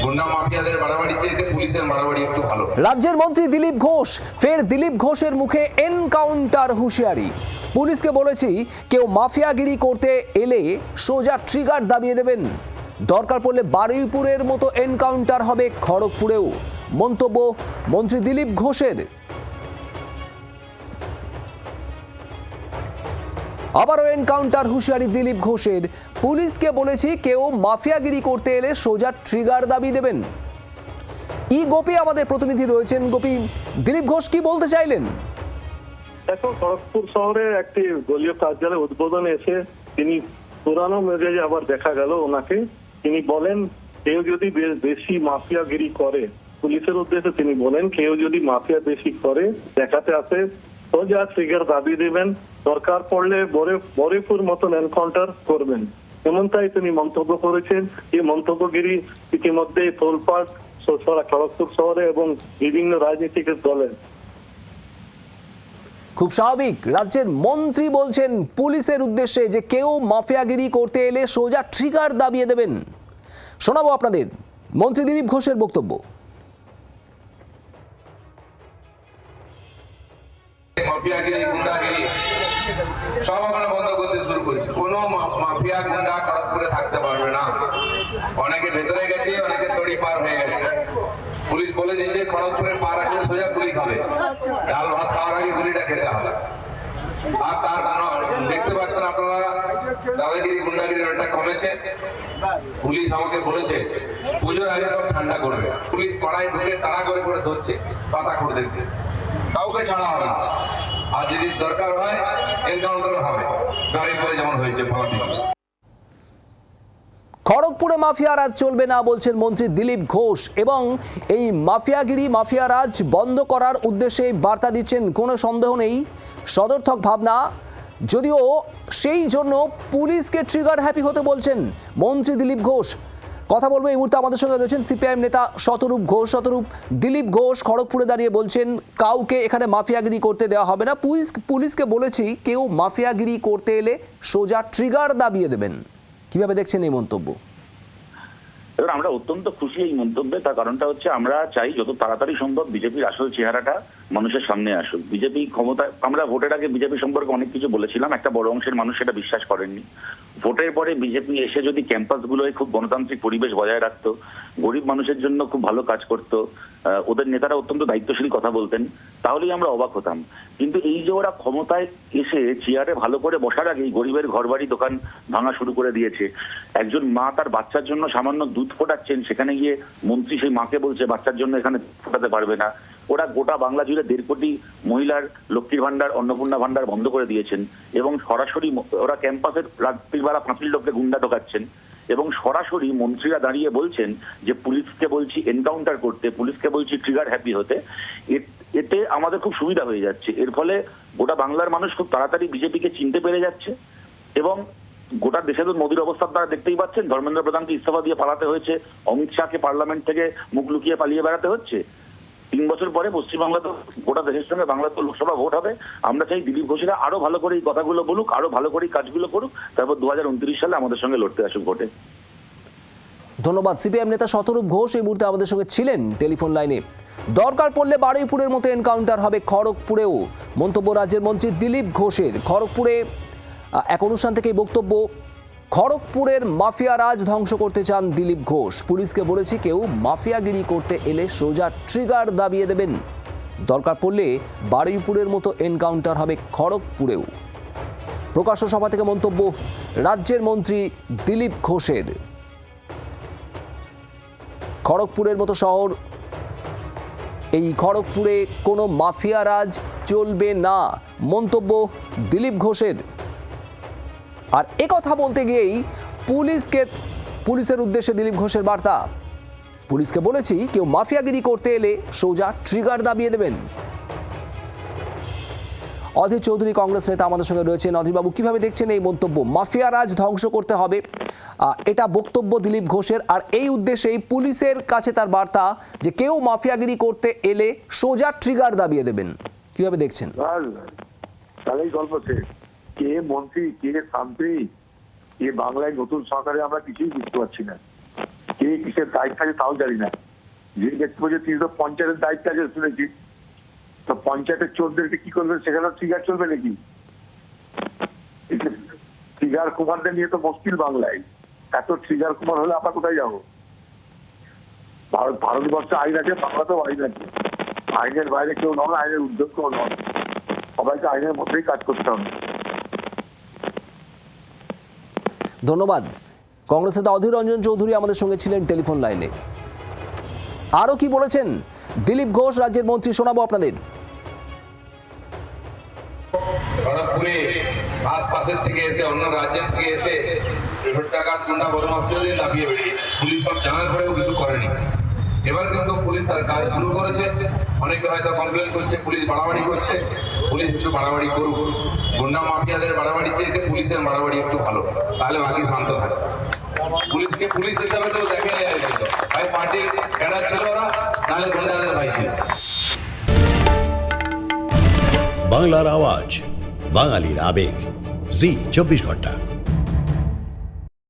গুন্ডা মাফিয়াদের বাড়াবাড়ির চাইতে পুলিশের বাড়াবাড়ি একটু ভালো। রাজ্যের মন্ত্রী দিলীপ ঘোষ, ফের দিলীপ ঘোষের মুখে এনকাউন্টার হুঁশিয়ারি। পুলিশকে বলেছি, কেউ মাফিয়াগিরি করতে এলে সোজা ট্রিগার দাবিয়ে দেবেন। দরকার পড়লে বারুইপুরের মতো এনকাউন্টার হবে খড়গপুরেও, মন্তব্য মন্ত্রী দিলীপ ঘোষের। আবারও এনকাউন্টার হুঁশিয়ারি দিলীপ ঘোষের। পুলিশকে বলেছি, কেউ মাফিয়াগিরি করতে এলে সোজা ট্রিগার দাবি দেবেন। গোপী আমাদের প্রতিনিধি রয়েছেন। গোপী, দিলীপ ঘোষ কি বলতে চাইলেন? দেখো, খড়গপুর শহরে একটি দলীয় কার্যালয় উদ্বোধনে এসে তিনি পুরানো মেজাজে আবার দেখা গেল ওনাকে। তিনি বলেন, কেউ যদি বেশি মাফিয়াগিরি করে, পুলিশের উদ্দেশ্যে তিনি বলেন, কেউ যদি মাফিয়া বেশি করে দেখাতে আসে সোজা ট্রিগার দাবি দেবেন, দরকার পড়লে বরেপুর মতন এনকাউন্টার করবেন। এমনটাই তিনি মন্তব্য করেছেন। এই মন্তব্যগিরি ইতিমধ্যে তোলপাড় খড়গপুর শহরে এবং বিভিন্ন রাজনৈতিক দলের। খুব স্বাভাবিক, রাজ্যের মন্ত্রী বলছেন পুলিশের উদ্দেশ্যে যে কেউ মাফিয়াগিরি করতে এলে সোজা ট্রিগার দাবিয়ে দেবেন। শোনাবো আপনাদের মন্ত্রী দিলীপ ঘোষের বক্তব্য। মাফিয়াগিরি, গুন্ডাগিরি সব আমরা বন্ধ করতে শুরু করেছি। কোনো মাফিয়া গুন্ডা খড়গপুরে থাকতে পারবে না। অনেকে ভেতরে গেছে, অনেকে তড়ি পার হয়ে গেছে। পুলিশ বলে দিয়েছে, খড়গপুরের পা রাখলে সোজা গুলি খাবে, ডাল ভাত খাওয়ার আগে গুলিটা খেতে হবে। আর তার দেখতে পাচ্ছেন আপনারা, দাদাগিরি গুন্ডাগিরি অনেকটা কমেছে। পুলিশ আমাকে বলেছে পুজোর আগে সব ঠান্ডা করবে। পুলিশ পাড়ায় ঢুকে তাড়া করে করে ধরছে পাতা করে দেখতে, কাউকে ছাড়া হবে না। আর যদি দরকার হয় এনকাউন্টার হবে, গাড়ি করে যেমন হয়েছে ভারতীয়। খড়গপুরে মাফিয়া রাজ চলবে না বলছেন মন্ত্রী দিলীপ ঘোষ, এবং এই মাফিয়াগিরি, মাফিয়া রাজ বন্ধ করার উদ্দেশ্যে বার্তা দিচ্ছেন। কোনো সন্দেহ নেই, সদর্থক ভাবনা, যদিও সেই জন্য পুলিশকে ট্রিগার হ্যাপি হতে বলছেন মন্ত্রী দিলীপ ঘোষ। কথা বলবো এই মুহূর্তে আমাদের সঙ্গে রয়েছেন সিপিআইএম নেতা শতরূপ ঘোষ। শতরূপ, দিলীপ ঘোষ খড়গপুরে দাঁড়িয়ে বলছেন কাউকে এখানে মাফিয়াগিরি করতে দেওয়া হবে না। পুলিশকে বলেছি, কেউ মাফিয়াগিরি করতে এলে সোজা ট্রিগার দাবিয়ে দেবেন। কিভাবে দেখছেন এই মন্তব্য? এবার আমরা অত্যন্ত খুশি এই মন্তব্যে। তার কারণটা হচ্ছে, আমরা চাই যত তাড়াতাড়ি সম্ভব বিজেপির আসল চেহারাটা মানুষের সামনে আসুক। বিজেপি ক্ষমতায়, আমরা ভোটের আগে বিজেপি সম্পর্কে অনেক কিছু বলেছিলাম, একটা বড় অংশের মানুষ সেটা বিশ্বাস করেননি। ভোটের পরে বিজেপি এসে যদি ক্যাম্পাসগুলোয় খুব গণতান্ত্রিক পরিবেশ বজায় রাখতো, গরিব মানুষের জন্য খুব ভালো কাজ করতো, ওদের নেতারা অত্যন্ত দায়িত্বশীল কথা বলতেন, তাহলেই আমরা অবাক হতাম। কিন্তু এই যে ওরা ক্ষমতায় এসে চেয়ারে ভালো করে বসার আগেই গরিবের ঘরবাড়ি দোকান ভাঙা শুরু করে দিয়েছে। একজন মা তার বাচ্চার জন্য সামান্য দুধ ফোটাচ্ছেন, সেখানে গিয়ে মন্ত্রী সেই মাকে বলছে বাচ্চার জন্য এখানে ফোটাতে পারবে না। ওরা গোটা বাংলা জুড়ে 1.5 কোটি মহিলার লক্ষ্মীর ভান্ডার, অন্নপূর্ণা ভান্ডার বন্ধ করে দিয়েছেন, এবং সরাসরি ওরা ক্যাম্পাসের রাত্রিবেলা 5 লোককে গুন্ডা ঢোকাচ্ছেন, এবং সরাসরি মন্ত্রীরা দাঁড়িয়ে বলছেন যে পুলিশকে বলছি এনকাউন্টার করতে, পুলিশকে বলছি ট্রিগার হ্যাপি হতে। এতে আমাদের খুব সুবিধা হয়ে যাচ্ছে। এর ফলে গোটা বাংলার মানুষ খুব তাড়াতাড়ি বিজেপিকে চিনতে পেরে যাচ্ছে, এবং গোটা দেশে তো মোদীর অবস্থা আপনারা দেখতেই পাচ্ছেন। ধর্মেন্দ্র প্রধানকে ইস্তফা দিয়ে পালাতে হয়েছে, অমিত শাহকে পার্লামেন্ট থেকে মুখ লুকিয়ে পালিয়ে বেড়াতে হচ্ছে। 3 বছর পরে পশ্চিমবাংলা তো গোটা দেশের সঙ্গে বাংলা তো লোকসভা ভোট হবে। আমরা চাই দিলীপ ঘোষেরা আরো ভালো করে এই কথাগুলো বলুক, আরো ভালো করে কাজগুলো করুক, তারপর 2029 সালে আমাদের সঙ্গে লড়তে আসুক ভোটে। ধন্যবাদ। সিপিআইএম নেতা শতরূপ ঘোষ এই মুহূর্তে আমাদের সঙ্গে ছিলেন টেলিফোন লাইনে। দরকার পড়লে বারুইপুরের মতো এনকাউন্টার হবে খড়গপুরেও, মন্তব্য রাজ্যের মন্ত্রী দিলীপ ঘোষের। খড়গপুরে এক অনুষ্ঠান থেকেই বক্তব্য, খড়গপুরের মাফিয়া রাজ ধ্বংস করতে চান দিলীপ ঘোষ। পুলিশকে বলেছি, কেউ মাফিয়াগিরি করতে এলে সোজা ট্রিগার দাবিয়ে দেবেন। দরকার পড়লে বারুইপুরের মতো এনকাউন্টার হবে খড়গপুরেও। প্রকাশ্য সভা থেকে মন্তব্য রাজ্যের মন্ত্রী দিলীপ ঘোষের। খড়গপুরের মতো শহর, এই খড়গপুরে কোনো মাফিয়া রাজ চলবে না, মন্তব্য দিলীপ ঘোষের। আর কথা বলতে গিয়েই পুলিশের উদ্দেশ্যে দিলীপ ঘোষের বার্তা, পুলিশকে বলেছি, কেউ মাফিয়াগিরি করতে এলে সোজা ট্রিগার দাবিয়ে দেবেন। অধীর চৌধুরী কংগ্রেস নেতা আমাদের সঙ্গে রয়েছেন। অধীরবাবু, কিভাবে দেখছেন এই মন্তব্য? মাফিয়া রাজ ধ্বংস করতে হবে, এটা বক্তব্য দিলীপ ঘোষের, আর এই উদ্দেশ্যেই পুলিশের কাছে তার বার্তা যে কেউ মাফিয়াগিরি করতে এলে সোজা ট্রিগার দাবিয়ে দেবেন। কিভাবে দেখছেন? তাহলেই গল্প শেষ। কে মন্ত্রী, কে শান্তি, কে বাংলায় নতুন সরকারে আমরা কিছুই বুঝতে পারছি না। কে কিসের দায়িত্ব আছে তাও জানি না। যে দেখতে পাচ্ছি তিনি তো পঞ্চায়েতের দায়িত্ব আছে শুনেছি, তো পঞ্চায়েতের চোরদেরকে কি করবেন, সেখানেও ট্রিগার চলবে নাকি? ট্রিগার কুমারদের নিয়ে তো মুশকিল বাংলায়। এত ট্রিগার কুমার হলে আমরা কোথায় যাবো? ভারতবর্ষে আইন আছে, বাংলাতেও আইন আছে। আইনের বাইরে কেউ নন, আইনের উদ্যোগ কেউ নন। সবাইকে আইনের মধ্যেই কাজ করতে হবে। ধন্যবাদ। কংগ্রেস নেতা অধীর রঞ্জন চৌধুরী আমাদের সঙ্গে ছিলেন টেলিফোন লাইনে। আরও কি বলেছেন দিলীপ ঘোষ রাজ্যের মন্ত্রী শোনাবো আপনাদের। খড়গপুরে আশপাশের থেকে এসে, অন্য রাজ্যের থেকে এসে ডাকাত গুন্ডা বদমাশদের লাফিয়ে বেরিয়েছে। পুলিশ সব জানার পরেও কিছু করেনি। এবার কিন্তু পুলিশ তার কাজ শুরু করেছে। অনেকে হয়তো কমপ্লেন করছে পুলিশ বাড়াবাড়ি করছে। পুলিশ একটু বাড়াবাড়ি করুক। গুন্ডা মাফিয়াদের বাড়াবাড়ি চাইতে পুলিশের বাড়াবাড়ি একটু ভালো, তাহলে বাকি শান্ত থাকে। পুলিশকে পুলিশ হিসাবে কেউ দেখে নেয়, ভাই পার্টি ক্যাডার ছিল ওরা, নাহলে গুন্ডাদের ভাই ছিল। বাংলার আওয়াজ, বাঙালির আবেগ, জি 24 ঘন্টা।